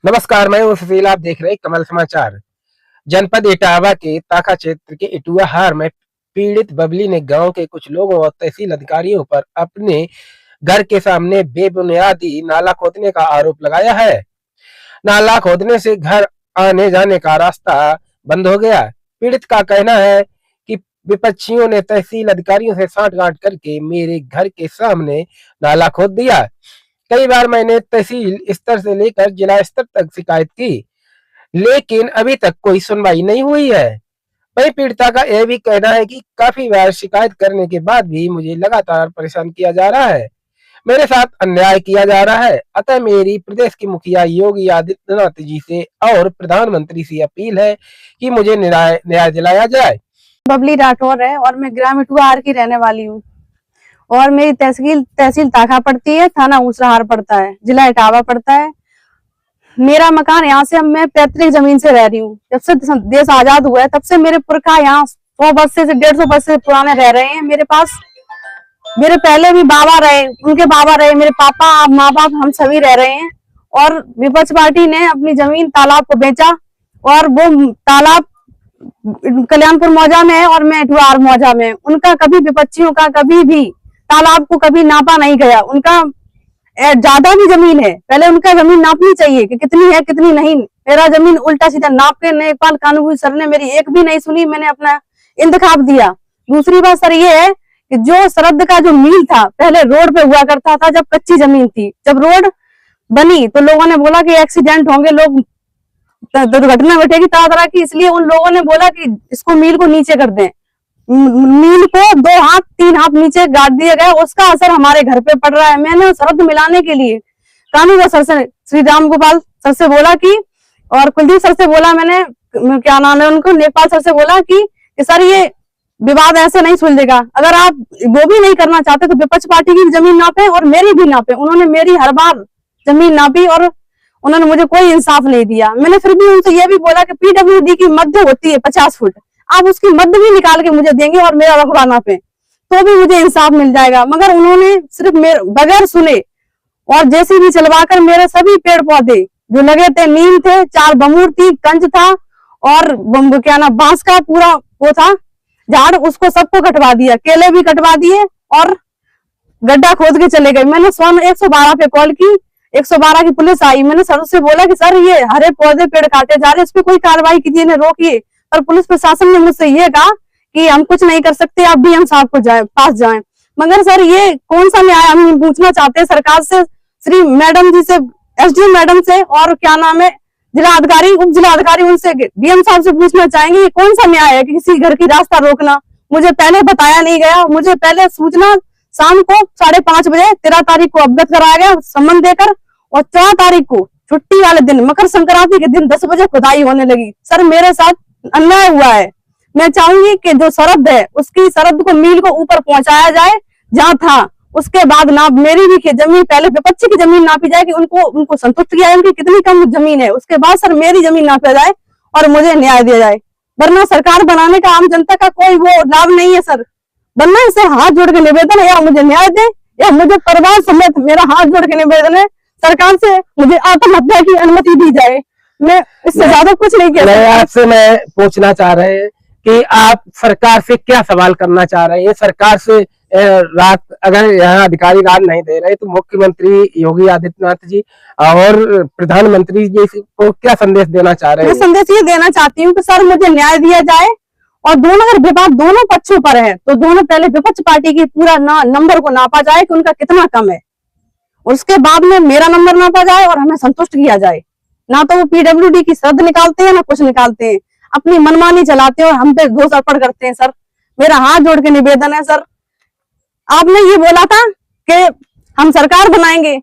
नमस्कार, मैं हूं सुशील। आप देख रहे हैं कमल समाचार। जनपद इटावा के ताका क्षेत्र के इटुआ हार में पीड़ित बबली ने गांव के कुछ लोगों और तहसील अधिकारियों पर अपने घर के सामने बेबुनियादी नाला खोदने का आरोप लगाया है। नाला खोदने से घर आने जाने का रास्ता बंद हो गया। पीड़ित का कहना है कि विपक्षियों ने तहसील अधिकारियों से सांठ-गांठ करके मेरे घर के सामने नाला खोद दिया। कई बार मैंने तहसील स्तर से लेकर जिला स्तर तक शिकायत की, लेकिन अभी तक कोई सुनवाई नहीं हुई है। वहीं पीड़िता का यह भी कहना है कि काफी बार शिकायत करने के बाद भी मुझे लगातार परेशान किया जा रहा है। मेरे साथ अन्याय किया जा रहा है। अतः मेरी प्रदेश के मुखिया योगी आदित्यनाथ जी से और प्रधानमंत्री से अपील है कि मुझे न्याय दिलाया जाए। बबली राठौर है और मैं ग्राम इटुआहार की रहने वाली हूँ और मेरी तहसील ताका पड़ती है, थाना ऊसराहार पड़ता है, जिला इटावा पड़ता है। मेरा मकान यहाँ से मैं पैतृक जमीन से रह रही हूँ। जब से देश आजाद हुआ है तब से मेरे पुरखा यहाँ 100 वर्ष से 150 वर्ष से पुराने रह रहे हैं। मेरे पास मेरे पहले भी बाबा रहे, उनके बाबा रहे, मेरे पापा माँ बाप हम सभी रह रहे हैं। और विपक्ष पार्टी ने अपनी जमीन तालाब को बेचा और वो तालाब कल्याणपुर मौजा में है और मैं इटुआहार मौजा में। उनका कभी विपक्षियों का कभी भी तालाब को कभी नापा नहीं गया। उनका ज्यादा भी जमीन है, पहले उनका जमीन नापनी चाहिए कि कितनी है कितनी नहीं। मेरा जमीन उल्टा सीधा नाप के नेपाल कानूनी सर ने मेरी एक भी नहीं सुनी, मैंने अपना इंतखाब दिया। दूसरी बात सर ये है कि जो सरहद का जो मील था पहले रोड पे हुआ करता था, जब कच्ची जमीन थी। जब रोड बनी तो लोगों ने बोला कि एक्सीडेंट होंगे, लोग दुर्घटना घटेगी तरह तरह की, इसलिए उन लोगों ने बोला कि इसको मील को नीचे कर दें। मील को 2 हाथ 3 हाथ नीचे गाड़ दिया गया, उसका असर हमारे घर पे पड़ रहा है। मैंने सरहद मिलाने के लिए कानूनी सर से श्री राम गोपाल सर से बोला कि, और कुलदीप सर से बोला, मैंने क्या नाम है उनको, नेपाल सर से बोला कि सर ये विवाद ऐसे नहीं सुलझेगा। अगर आप वो भी नहीं करना चाहते तो विपक्ष पार्टी की जमीन नापे और मेरी भी नापे। उन्होंने मेरी हर बार जमीन नापी और उन्होंने मुझे कोई इंसाफ नहीं दिया। मैंने फिर भी उनसे ये भी बोला कि पीडब्ल्यूडी की मध्य होती है 50 फुट, आप उसकी मध्य भी निकाल के मुझे देंगे और मेरा रकबा नापे तो भी मुझे इंसाफ मिल जाएगा। मगर उन्होंने सिर्फ मेरे बगैर सुने और जेसीबी चलवाकर मेरे सभी पेड़ पौधे जो लगे थे, नीम थे, 4 बमूर थी, कंच था और क्या ना बांस का पूरा वो था झाड़, उसको सबको कटवा दिया, केले भी कटवा दिए और गड्ढा खोद के चले गए। मैंने 112 पे कॉल की, 112 की पुलिस आई। मैंने सर से बोला कि सर ये हरे पौधे पेड़ काटे जा रहे, इस पे कोई कार्रवाई कीजिए, इन्हें रोकिए। पर पुलिस प्रशासन ने मुझसे ये कहा कि हम कुछ नहीं कर सकते, आप डीएम साहब को पास जाएं। मगर सर ये कौन सा न्याय, हम पूछना चाहते हैं सरकार से, श्री मैडम जी से, एसडीएम मैडम से और क्या नाम है जिला अधिकारी उप जिला अधिकारी, उनसे डीएम साहब से पूछना चाहेंगे ये कौन सा न्याय है कि किसी घर की रास्ता रोकना। मुझे पहले बताया नहीं गया, मुझे पहले सूचना शाम को 5:30 बजे 13 तारीख को अवगत कराया गया सम्मन देकर, और 4 तारीख को छुट्टी वाले दिन मकर संक्रांति के दिन 10 बजे खुदाई होने लगी। सर मेरे साथ अन्याय हुआ है। मैं चाहूंगी कि जो सरहद है उसकी सरहद को मील को ऊपर पहुंचाया जाए जहां था, उसके बाद ना मेरी भी जमीन, पहले विपक्षी की जमीन नापी जाए कि उनको संतुष्ट किया है उनकी कितनी कम जमीन है, उसके बाद सर मेरी जमीन नापा जाए और मुझे न्याय दिया जाए। वरना सरकार बनाने का आम जनता का कोई वो लाभ नहीं है सर। वरना इसे हाथ जोड़ के निवेदन है, या मुझे न्याय दे या मुझे परिवार समेत मेरा हाथ जोड़ के निवेदन है सरकार से मुझे आत्महत्या की अनुमति दी जाए। मैं इससे ज्यादा कुछ नहीं कह सकती। आपसे मैं पूछना चाह रहे हैं कि आप सरकार से क्या सवाल करना चाह रहे हैं? सरकार से रात अगर यहाँ अधिकारी रात नहीं दे रहे तो मुख्यमंत्री योगी आदित्यनाथ जी और प्रधानमंत्री जी को क्या संदेश देना चाह रहे हैं? मैं संदेश ये देना चाहती हूँ कि सर मुझे न्याय दिया जाए, और दोनों अगर विवाद दोनों पक्षों पर है तो दोनों पहले विपक्ष पार्टी की पूरा नंबर को नापा जाए कि उनका कितना कम है, उसके बाद में मेरा नंबर नापा जाए और हमें संतुष्ट किया जाए। ना तो वो पीडब्ल्यूडी की शर्त निकालते हैं ना कुछ निकालते हैं, अपनी मनमानी चलाते हैं और हम पे दोष अर्पण करते हैं। सर मेरा हाथ जोड़ के निवेदन है सर, आपने ये बोला था कि हम सरकार बनाएंगे,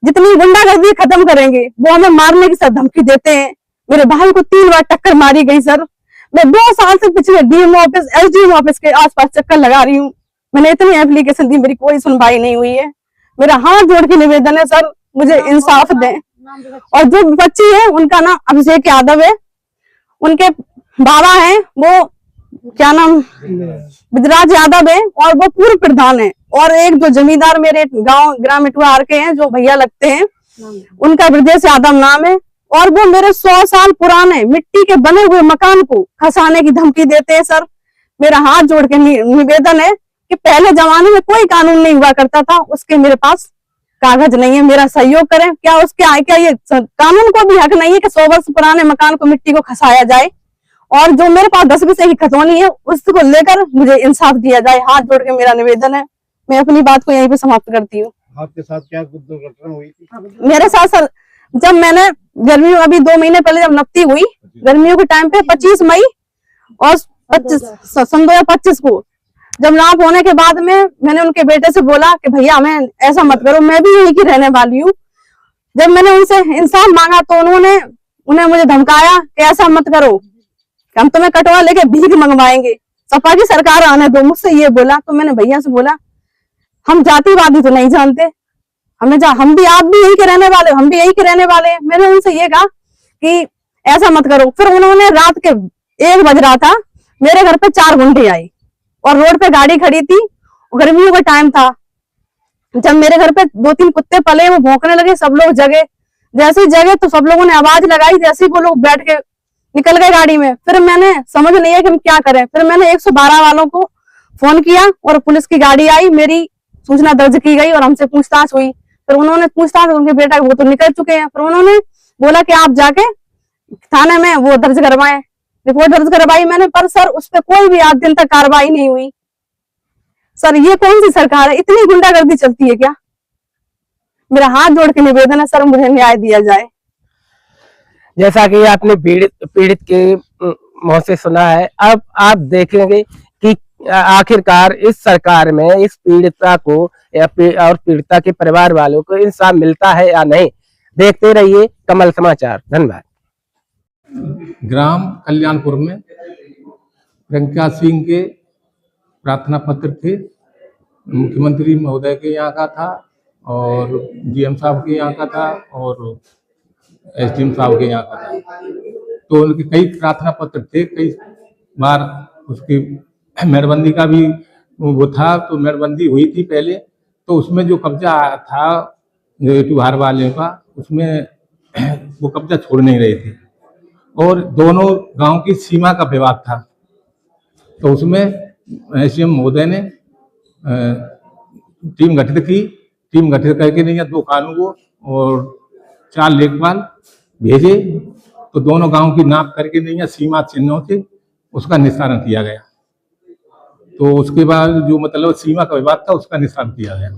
जितनी गुंडागर्दी खत्म करेंगे, वो हमें मारने की सर धमकी देते हैं। मेरे भाई को 3 बार टक्कर मारी गई सर। मैं 2 साल से पिछले डीएम ऑफिस एसडीएम ऑफिस के आसपास चक्कर लगा रही हूँ। मैंने इतनी एप्लीकेशन दी, मेरी कोई सुनवाई नहीं हुई है। मेरा हाथ जोड़ के निवेदन है सर मुझे इंसाफ दें। और जो विपक्षी है उनका नाम अभिषेक यादव है, उनके बाबा हैं वो क्या नाम विजराज यादव है और वो पूर्व प्रधान है, और एक जो जमींदार मेरे गांव ग्राम इटुआहार के हैं जो भैया लगते हैं उनका ब्रजेश यादव नाम है, और वो मेरे 100 साल पुराने मिट्टी के बने हुए मकान को खसाने की धमकी देते हैं। सर, मेरा हाथ जोड़ के निवेदन है कि पहले जमाने में कोई कानून नहीं हुआ करता था, उसके मेरे पास कागज नहीं है, मेरा सहयोग करें। क्या उसके आए, क्या ये कानून को भी हक नहीं है कि 100 वर्ष पुराने मकान को मिट्टी को खसाया जाए? और जो मेरे पास 10 बीघे की खतौनी है उसको लेकर मुझे इंसाफ दिया जाए। हाथ जोड़ के मेरा निवेदन है। मैं अपनी बात को यहीं पे समाप्त करती हूँ। आपके साथ क्या दुर्घटना हुई थी? मेरे साथ सर, जब मैंने गर्मियों, अभी 2 महीने पहले जब नपती हुई गर्मियों के टाइम पे 25 मई और 25 2025 को जब नाप होने के बाद में मैंने उनके बेटे से बोला कि भैया हमें ऐसा मत करो, मैं भी यहीं की रहने वाली हूँ। जब मैंने उनसे इंसाफ मांगा तो उन्हें मुझे धमकाया कि ऐसा मत करो, हम तुम्हें कटवा लेके भीख मंगवाएंगे, सपा की सरकार आने दो, मुझसे ये बोला। तो मैंने भैया से बोला हम जातिवादी तो नहीं जानते, हम भी आप भी यही के रहने वाले, हम भी यही के रहने वाले हैं। मैंने उनसे ये कहा कि ऐसा मत करो। फिर उन्होंने रात के 1 बज रहा था, मेरे घर पे 4 गुंडे आई और रोड पे गाड़ी खड़ी थी, गर्मियों का टाइम था। जब मेरे घर पे 2-3 कुत्ते पले, वो भौंकने लगे, सब लोग जगे। जैसे ही जगे तो सब लोगों ने आवाज लगाई, जैसे ही वो लोग बैठ के निकल गए गाड़ी में। फिर मैंने समझ नहीं है कि हम क्या करें। फिर मैंने 112 वालों को फोन किया और पुलिस की गाड़ी आई, मेरी सूचना दर्ज की गई और हमसे पूछताछ हुई। फिर उन्होंने पूछताछ, उनके बेटा वो तो निकल चुके हैं, फिर उन्होंने बोला कि आप जाके थाने में वो दर्ज करवाएं, रिपोर्ट दर्ज करवाई मैंने। पर सर उस पर कोई भी आज दिन तक कार्रवाई नहीं हुई। सर ये कौन सी सरकार है? इतनी गुंडागर्दी चलती है क्या? मेरा हाथ जोड़ के निवेदन है सर, मुझे न्याय दिया जाए। जैसा कि आपने पीड़ित के मुंह से सुना है, अब आप देखेंगे कि आखिरकार इस सरकार में इस पीड़िता को और पीड़िता के परिवार वालों को इंसाफ मिलता है या नहीं। देखते रहिए कमल समाचार। धन्यवाद। ग्राम कल्याणपुर में प्रियंका सिंह के प्रार्थना पत्र थे, मुख्यमंत्री महोदय के यहाँ का था और डीएम साहब के यहाँ का था और एसडीएम साहब के यहाँ का था। तो उनके कई प्रार्थना पत्र थे, कई बार उसकी मेड़बंदी का भी वो था। तो मेड़बंदी हुई थी पहले, तो उसमें जो कब्जा था एटूहार वाले का, उसमें वो कब्जा छोड़ नहीं रहे थे और दोनों गांव की सीमा का विवाद था। तो उसमें एसडीएम महोदय ने टीम गठित की। टीम गठित करके नहीं 2 कानून को और 4 लेखपाल भेजे। तो दोनों गांव की नाप करके नहीं सीमा चिन्हों से उसका निस्तारण किया गया। तो उसके बाद जो मतलब सीमा का विवाद था उसका निस्तारण किया गया।